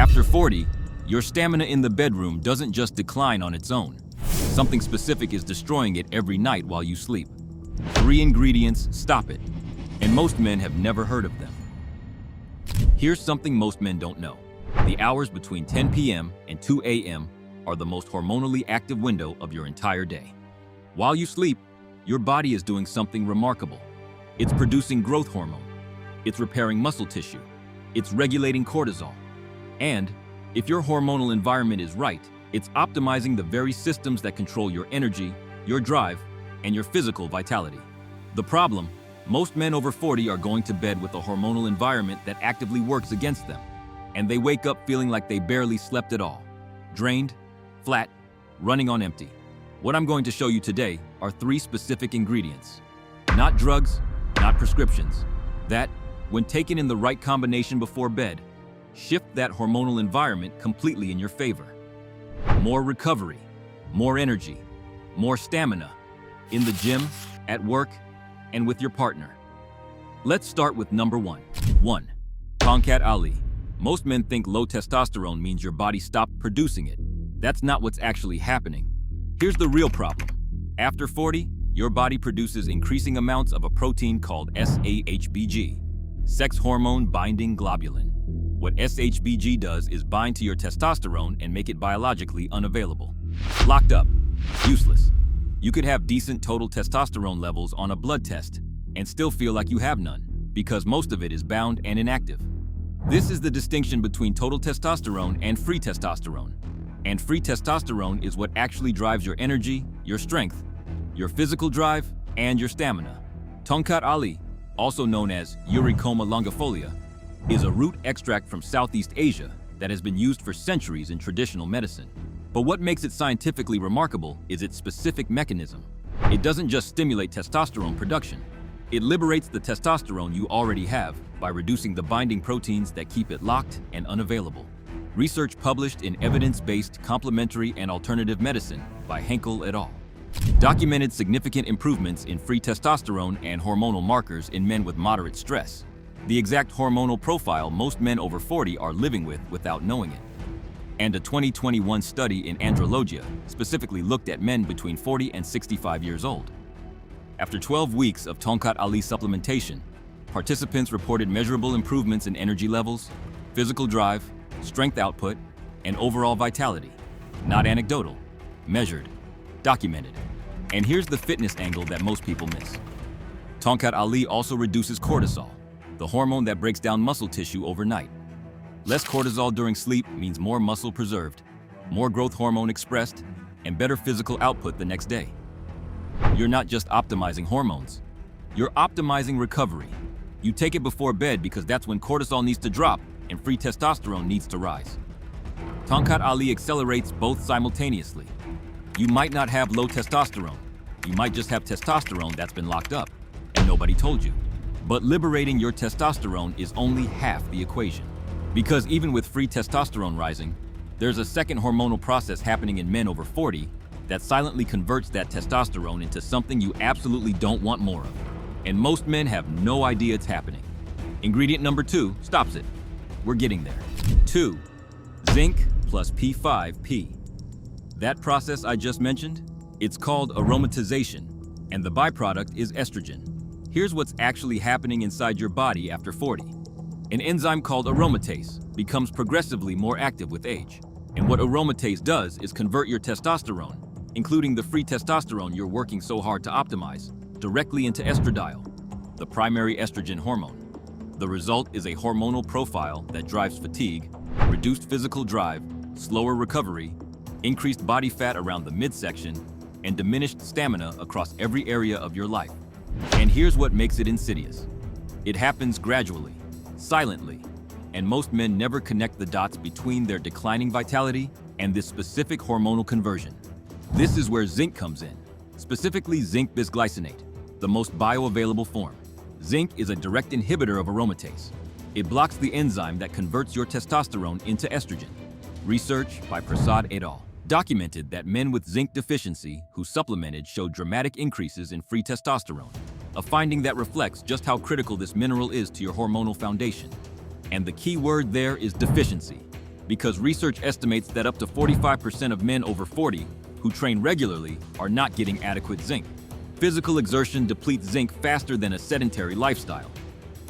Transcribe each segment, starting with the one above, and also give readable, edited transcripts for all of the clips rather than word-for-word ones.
After 40, your stamina in the bedroom doesn't just decline on its own. Something specific is destroying it every night while you sleep. 3 ingredients stop it, and most men have never heard of them. Here's something most men don't know. The hours between 10 p.m. and 2 a.m. are the most hormonally active window of your entire day. While you sleep, your body is doing something remarkable. It's producing growth hormone. It's repairing muscle tissue. It's regulating cortisol. And if your hormonal environment is right, it's optimizing the very systems that control your energy, your drive, and your physical vitality. The problem, most men over 40 are going to bed with a hormonal environment that actively works against them, and they wake up feeling like they barely slept at all. Drained, flat, running on empty. What I'm going to show you today are 3 specific ingredients. Not drugs, not prescriptions. That, when taken in the right combination before bed, shift that hormonal environment completely in your favor. More recovery, more energy, more stamina, in the gym, at work, and with your partner. Let's start with number 1. 1. Tongkat Ali. Most men think low testosterone means your body stopped producing it. That's not what's actually happening. Here's the real problem. After 40, your body produces increasing amounts of a protein called SHBG, sex hormone binding globulin. What SHBG does is bind to your testosterone and make it biologically unavailable. Locked up, useless. You could have decent total testosterone levels on a blood test and still feel like you have none, because most of it is bound and inactive. This is the distinction between total testosterone and free testosterone. And free testosterone is what actually drives your energy, your strength, your physical drive, and your stamina. Tongkat Ali, also known as Eurycoma longifolia, is a root extract from Southeast Asia that has been used for centuries in traditional medicine. But what makes it scientifically remarkable is its specific mechanism. It doesn't just stimulate testosterone production. It liberates the testosterone you already have by reducing the binding proteins that keep it locked and unavailable. Research published in Evidence-Based Complementary and Alternative Medicine by Henkel et al. Documented significant improvements in free testosterone and hormonal markers in men with moderate stress, the exact hormonal profile most men over 40 are living with without knowing it. And a 2021 study in Andrologia specifically looked at men between 40 and 65 years old. After 12 weeks of Tongkat Ali supplementation, participants reported measurable improvements in energy levels, physical drive, strength output, and overall vitality. Not anecdotal, measured, documented. And here's the fitness angle that most people miss. Tongkat Ali also reduces cortisol, the hormone that breaks down muscle tissue overnight. Less cortisol during sleep means more muscle preserved, more growth hormone expressed, and better physical output the next day. You're not just optimizing hormones, you're optimizing recovery. You take it before bed because that's when cortisol needs to drop and free testosterone needs to rise. Tongkat Ali accelerates both simultaneously. You might not have low testosterone. You might just have testosterone that's been locked up, and nobody told you. But liberating your testosterone is only half the equation. Because even with free testosterone rising, there's a second hormonal process happening in men over 40 that silently converts that testosterone into something you absolutely don't want more of. And most men have no idea it's happening. Ingredient number 2 stops it. We're getting there. 2. Zinc plus P5P. That process I just mentioned, it's called aromatization, and the byproduct is estrogen. Here's what's actually happening inside your body after 40. An enzyme called aromatase becomes progressively more active with age. And what aromatase does is convert your testosterone, including the free testosterone you're working so hard to optimize, directly into estradiol, the primary estrogen hormone. The result is a hormonal profile that drives fatigue, reduced physical drive, slower recovery, increased body fat around the midsection, and diminished stamina across every area of your life. And here's what makes it insidious. It happens gradually, silently, and most men never connect the dots between their declining vitality and this specific hormonal conversion. This is where zinc comes in, specifically zinc bisglycinate, the most bioavailable form. Zinc is a direct inhibitor of aromatase. It blocks the enzyme that converts your testosterone into estrogen. Research by Prasad et al. Documented that men with zinc deficiency who supplemented showed dramatic increases in free testosterone, a finding that reflects just how critical this mineral is to your hormonal foundation. And the key word there is deficiency. because research estimates that up to 45% of men over 40 who train regularly are not getting adequate zinc. Physical exertion depletes zinc faster than a sedentary lifestyle.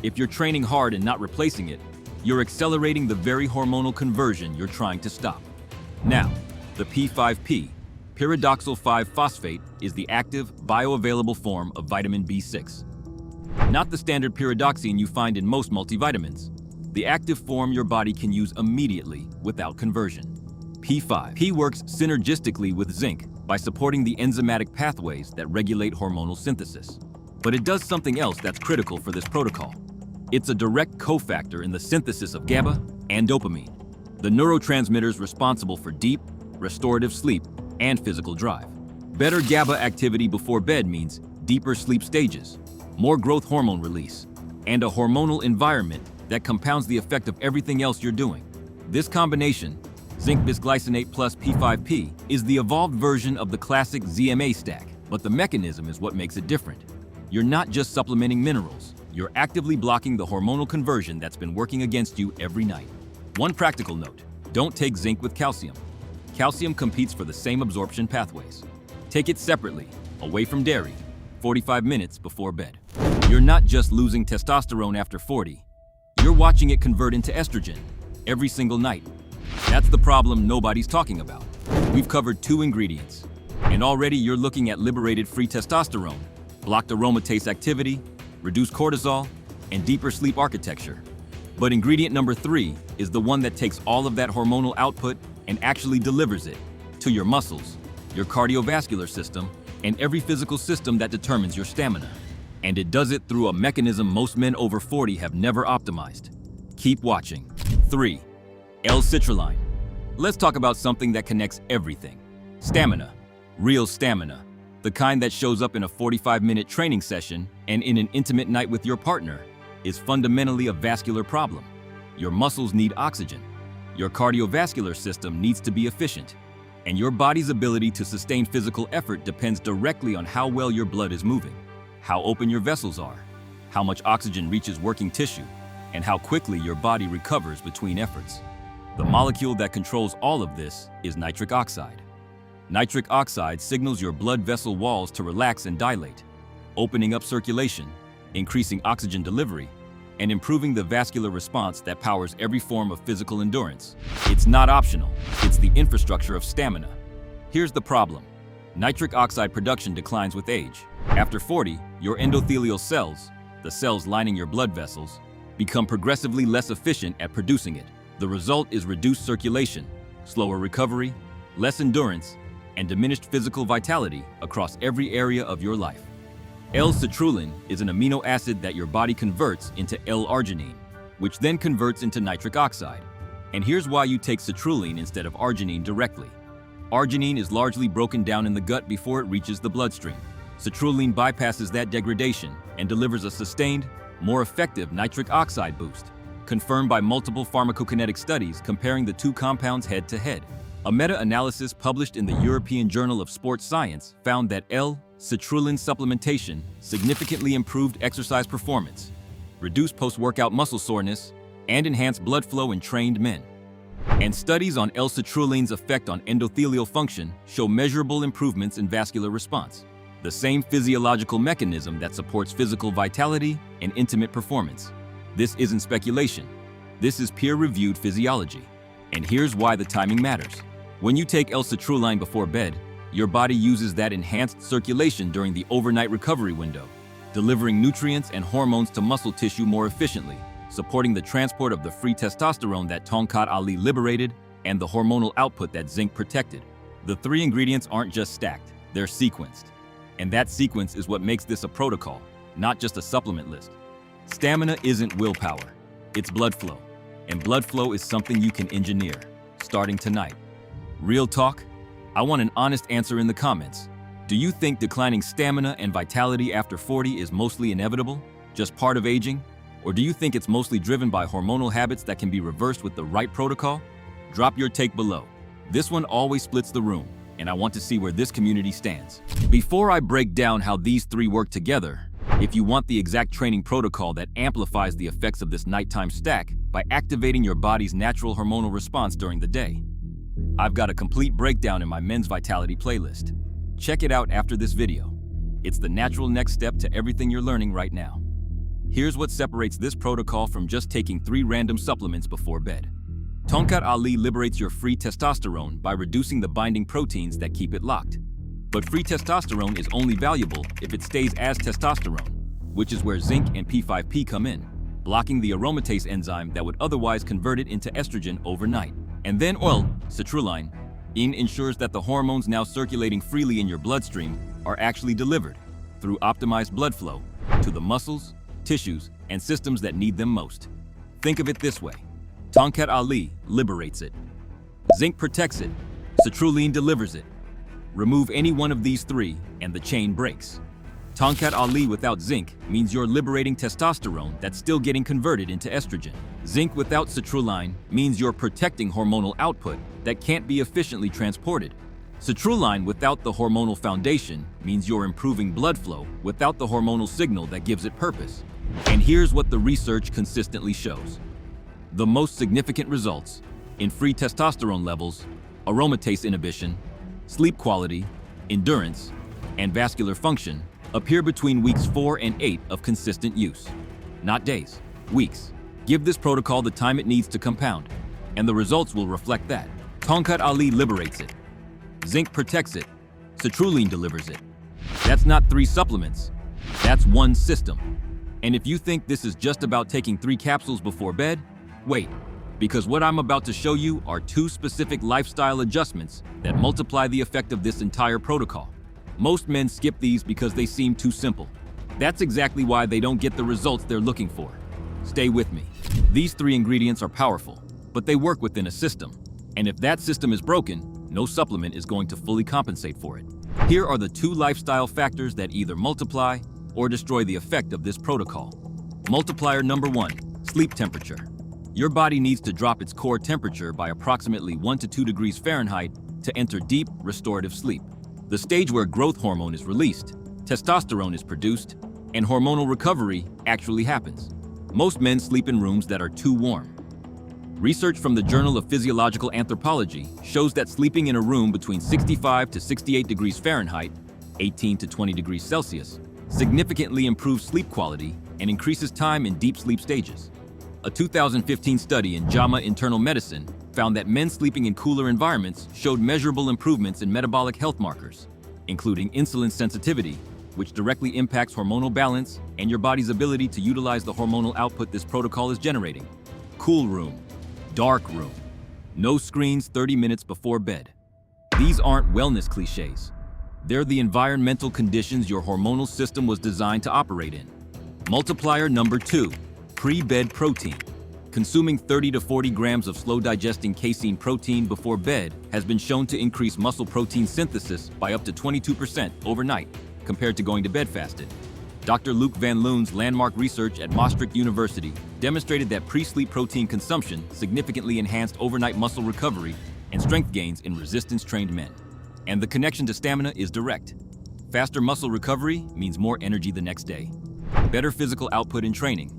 If you're training hard and not replacing it, you're accelerating the very hormonal conversion you're trying to stop. Now, the P5P, pyridoxal 5-phosphate, is the active, bioavailable form of vitamin B6. Not the standard pyridoxine you find in most multivitamins. The active form your body can use immediately without conversion. P5P works synergistically with zinc by supporting the enzymatic pathways that regulate hormonal synthesis. But it does something else that's critical for this protocol. It's a direct cofactor in the synthesis of GABA and dopamine, the neurotransmitters responsible for deep, restorative sleep and physical drive. Better GABA activity before bed means deeper sleep stages, more growth hormone release, and a hormonal environment that compounds the effect of everything else you're doing. This combination, zinc bisglycinate plus P5P, is the evolved version of the classic ZMA stack, but the mechanism is what makes it different. You're not just supplementing minerals, you're actively blocking the hormonal conversion that's been working against you every night. One practical note, don't take zinc with calcium. Calcium competes for the same absorption pathways. Take it separately, away from dairy, 45 minutes before bed. You're not just losing testosterone after 40, you're watching it convert into estrogen every single night. That's the problem nobody's talking about. We've covered 2 ingredients, and already you're looking at liberated free testosterone, blocked aromatase activity, reduced cortisol, and deeper sleep architecture. But ingredient number 3 is the one that takes all of that hormonal output and actually delivers it to your muscles, your cardiovascular system, and every physical system that determines your stamina. And it does it through a mechanism most men over 40 have never optimized. Keep watching. 3. L-citrulline. Let's talk about something that connects everything. Stamina. Real stamina. The kind that shows up in a 45-minute training session and in an intimate night with your partner is fundamentally a vascular problem. Your muscles need oxygen. Your cardiovascular system needs to be efficient. And your body's ability to sustain physical effort depends directly on how well your blood is moving, how open your vessels are, how much oxygen reaches working tissue, and how quickly your body recovers between efforts. The molecule that controls all of this is nitric oxide. Nitric oxide signals your blood vessel walls to relax and dilate, opening up circulation, increasing oxygen delivery, and improving the vascular response that powers every form of physical endurance. It's not optional, it's the infrastructure of stamina. Here's the problem. Nitric oxide production declines with age. After 40, your endothelial cells, the cells lining your blood vessels, become progressively less efficient at producing it. The result is reduced circulation, slower recovery, less endurance, and diminished physical vitality across every area of your life. L-citrulline is an amino acid that your body converts into L-arginine, which then converts into nitric oxide. And here's why you take citrulline instead of arginine directly. Arginine is largely broken down in the gut before it reaches the bloodstream. Citrulline bypasses that degradation and delivers a sustained, more effective nitric oxide boost, confirmed by multiple pharmacokinetic studies comparing the 2 compounds head-to-head. A meta-analysis published in the European Journal of Sports Science found that L-citrulline supplementation significantly improved exercise performance, reduced post-workout muscle soreness, and enhanced blood flow in trained men. And studies on L-citruline's effect on endothelial function show measurable improvements in vascular response, the same physiological mechanism that supports physical vitality and intimate performance. This isn't speculation. This is peer-reviewed physiology. And here's why the timing matters. When you take L-citrulline before bed, your body uses that enhanced circulation during the overnight recovery window, delivering nutrients and hormones to muscle tissue more efficiently, supporting the transport of the free testosterone that Tongkat Ali liberated and the hormonal output that zinc protected. The 3 ingredients aren't just stacked, they're sequenced. And that sequence is what makes this a protocol, not just a supplement list. Stamina isn't willpower, it's blood flow. And blood flow is something you can engineer, starting tonight. Real talk? I want an honest answer in the comments. Do you think declining stamina and vitality after 40 is mostly inevitable, just part of aging? Or do you think it's mostly driven by hormonal habits that can be reversed with the right protocol? Drop your take below. This one always splits the room, and I want to see where this community stands. Before I break down how these 3 work together, if you want the exact training protocol that amplifies the effects of this nighttime stack, by activating your body's natural hormonal response during the day. I've got a complete breakdown in my Men's Vitality playlist. Check it out after this video. It's the natural next step to everything you're learning right now. Here's what separates this protocol from just taking 3 random supplements before bed. Tonkat Ali liberates your free testosterone by reducing the binding proteins that keep it locked. But free testosterone is only valuable if it stays as testosterone, which is where zinc and P5P come in, blocking the aromatase enzyme that would otherwise convert it into estrogen overnight. And then citrulline, ensures that the hormones now circulating freely in your bloodstream are actually delivered through optimized blood flow to the muscles, tissues, and systems that need them most. Think of it this way. Tonkat Ali liberates it. Zinc protects it. Citrulline delivers it. Remove any one of these 3 and the chain breaks. Tonkat Ali without zinc means you're liberating testosterone that's still getting converted into estrogen. Zinc without citrulline means you're protecting hormonal output that can't be efficiently transported. Citrulline without the hormonal foundation means you're improving blood flow without the hormonal signal that gives it purpose. And here's what the research consistently shows. The most significant results in free testosterone levels, aromatase inhibition, sleep quality, endurance, and vascular function appear between weeks 4 and 8 of consistent use. Not days, weeks. Give this protocol the time it needs to compound, and the results will reflect that. Tonkat Ali liberates it. Zinc protects it. Citrulline delivers it. That's not 3 supplements. That's one system. And if you think this is just about taking 3 capsules before bed, wait, because what I'm about to show you are 2 specific lifestyle adjustments that multiply the effect of this entire protocol. Most men skip these because they seem too simple. That's exactly why they don't get the results they're looking for. Stay with me. These 3 ingredients are powerful, but they work within a system. And if that system is broken, no supplement is going to fully compensate for it. Here are the 2 lifestyle factors that either multiply or destroy the effect of this protocol. Multiplier number 1, sleep temperature. Your body needs to drop its core temperature by approximately 1 to 2 degrees Fahrenheit to enter deep, restorative sleep. The stage where growth hormone is released, testosterone is produced, and hormonal recovery actually happens. Most men sleep in rooms that are too warm. Research from the Journal of Physiological Anthropology shows that sleeping in a room between 65 to 68 degrees Fahrenheit, 18 to 20 degrees Celsius, significantly improves sleep quality and increases time in deep sleep stages. A 2015 study in JAMA Internal Medicine found that men sleeping in cooler environments showed measurable improvements in metabolic health markers, including insulin sensitivity, which directly impacts hormonal balance and your body's ability to utilize the hormonal output this protocol is generating. Cool room, dark room, no screens 30 minutes before bed. These aren't wellness cliches. They're the environmental conditions your hormonal system was designed to operate in. Multiplier number 2, pre-bed protein. Consuming 30 to 40 grams of slow-digesting casein protein before bed has been shown to increase muscle protein synthesis by up to 22% overnight compared to going to bed fasted. Dr. Luc Van Loon's landmark research at Maastricht University demonstrated that pre-sleep protein consumption significantly enhanced overnight muscle recovery and strength gains in resistance-trained men. And the connection to stamina is direct. Faster muscle recovery means more energy the next day, better physical output in training,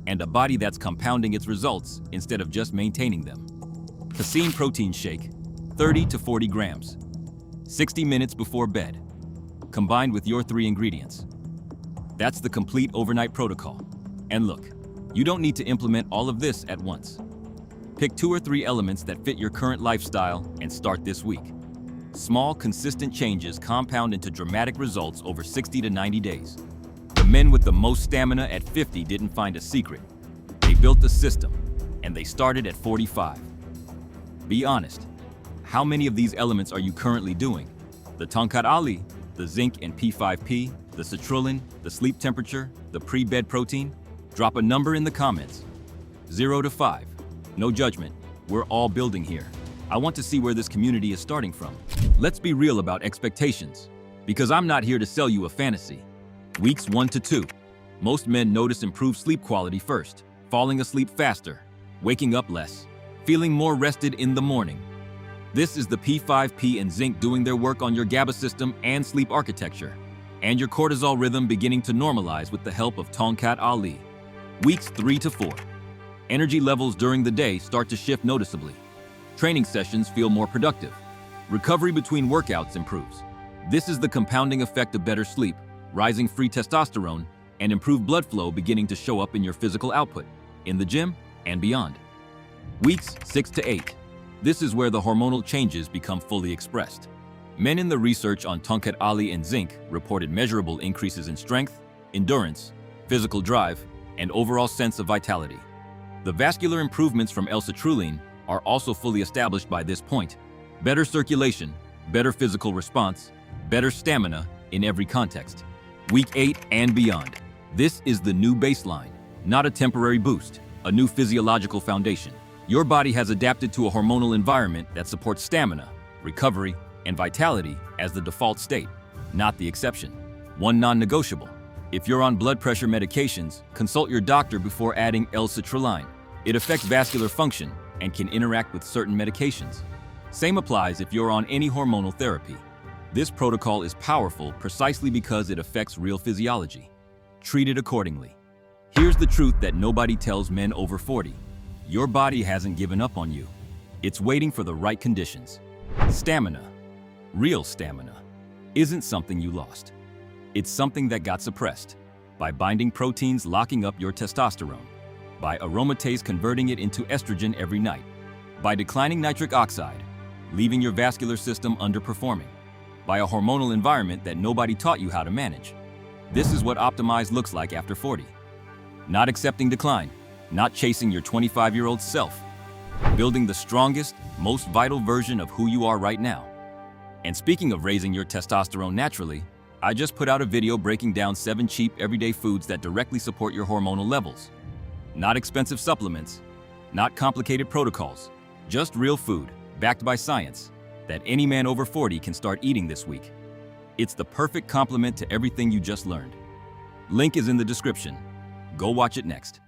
and a body that's compounding its results instead of just maintaining them. Casein protein shake, 30 to 40 grams, 60 minutes before bed, combined with your 3 ingredients. That's the complete overnight protocol. And look, you don't need to implement all of this at once. Pick 2 or 3 elements that fit your current lifestyle and start this week. Small, consistent changes compound into dramatic results over 60 to 90 days. The men with the most stamina at 50 didn't find a secret. They built a system, and they started at 45. Be honest, how many of these elements are you currently doing? The Tonkat Ali, the zinc and P5P, the citrulline, the sleep temperature, the pre-bed protein? Drop a number in the comments. 0 to 5. No judgment. We're all building here. I want to see where this community is starting from. Let's be real about expectations, because I'm not here to sell you a fantasy. Weeks 1 to 2. Most men notice improved sleep quality first, falling asleep faster, waking up less, feeling more rested in the morning. This is the P5P and zinc doing their work on your GABA system and sleep architecture, and your cortisol rhythm beginning to normalize with the help of Tonkat Ali. Weeks 3 to 4. Energy levels during the day start to shift noticeably. Training sessions feel more productive. Recovery between workouts improves. This is the compounding effect of better sleep, rising free testosterone, and improved blood flow beginning to show up in your physical output, in the gym and beyond. Weeks 6 to 8. This is where the hormonal changes become fully expressed. Men in the research on Tonkat Ali and zinc reported measurable increases in strength, endurance, physical drive, and overall sense of vitality. The vascular improvements from L-citrulline are also fully established by this point. Better circulation, better physical response, better stamina in every context. Week 8 and beyond. This is the new baseline, not a temporary boost, a new physiological foundation. Your body has adapted to a hormonal environment that supports stamina, recovery, and vitality as the default state, not the exception. One non-negotiable. If you're on blood pressure medications, consult your doctor before adding L-citrulline. It affects vascular function and can interact with certain medications. Same applies if you're on any hormonal therapy. This protocol is powerful precisely because it affects real physiology. Treat it accordingly. Here's the truth that nobody tells men over 40. Your body hasn't given up on you. It's waiting for the right conditions. Stamina, real stamina, isn't something you lost. It's something that got suppressed by binding proteins locking up your testosterone, by aromatase converting it into estrogen every night, by declining nitric oxide, leaving your vascular system underperforming, by a hormonal environment that nobody taught you how to manage. This is what optimized looks like after 40. Not accepting decline, not chasing your 25-year-old self, building the strongest, most vital version of who you are right now. And speaking of raising your testosterone naturally, I just put out a video breaking down 7 cheap everyday foods that directly support your hormonal levels. Not expensive supplements, not complicated protocols, just real food, backed by science, that any man over 40 can start eating this week. It's the perfect complement to everything you just learned. Link is in the description. Go watch it next.